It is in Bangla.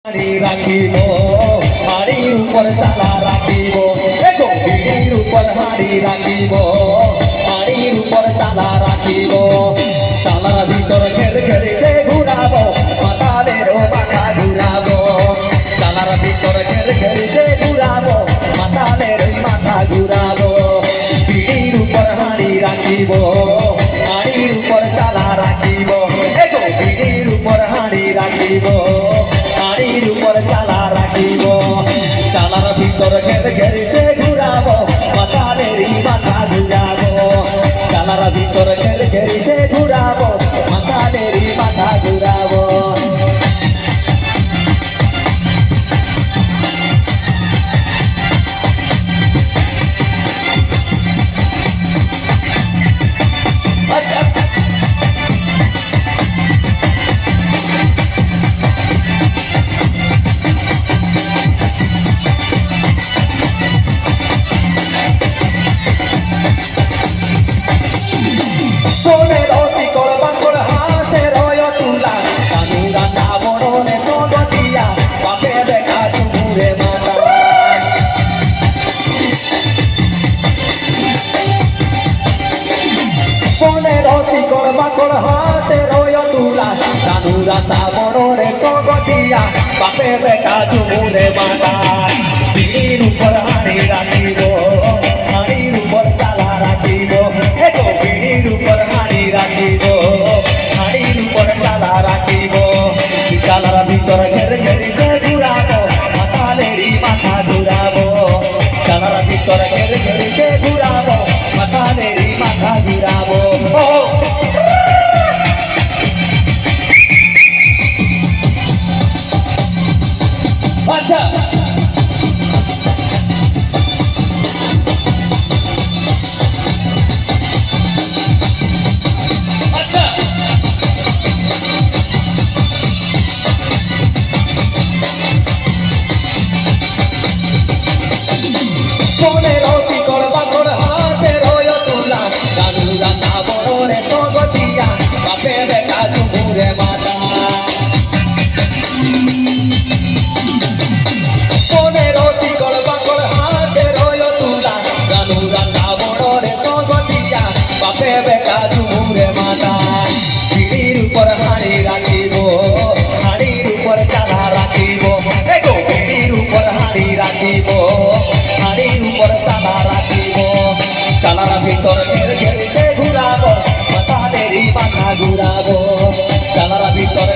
রাখিব হাড়ির উপর চালা রাখিব বিড়ির উপর হাড়ি রাখিব হাড়ির উপর চালা রাখিব চালার ভিতর ঘের ঘেরেছে ঘুরাবো মাতালেরও মাথা ঘুরাবো চালার ভিতর ঘের ঘেরেছে ঘুরাবো মাতালের মাথা ঘুরাবো বিড়ির উপর হাড়ি রাখিব হাড়ির উপর চালা রাখিব বিড়ির উপর হাড়ি রাখিব হাড়ির উপর চালা রাখিব চালার ভিতর ঘের ঘেরেছে ঘুরাবো মাতালেরই মাথা ঘুরাবো চালার ভিতর ঘের ঘেরেছে ঘুরাবো মাতালেরই মাথা ঘুরাবো সাবরে সগতিয়া বাপে বেটা ঝুমুরে মাতা বিড়ির উপর হাড়ি রাখিব হাড়ির উপর চালা রাখিব বিড়ির উপর হাড়ি রাখিব হাড়ির উপর চালা রাখিব চালার ভিতর ঘের ঘেরিছে ঘুরাবো মাতালেরই মাথা ঘুরাবো চালার ভিতর ঘের ঘেরিছে ঘুরাবো মাতালেরই মাথা ঘুরাবো আচ্ছা আচ্ছা মনের শিকড় বাকড় হাতে রয় তুলা গানুরা সাবরে সগতিয়া বাপে বেটা ঝুমুরে মাতা বাপে বেটা ঝুমুরে মাতা বিড়ির উপর হাড়ি রাখিব হাড়ির উপর চালা রাখিব বিড়ির উপর হাড়ি রাখিব হাড়ির উপর চালা রাখিব চালার ভিতর ঘের ঘেরিছে ঘুরাবো মাতালেরই মাথা ঘুরাবো চালার ভিতর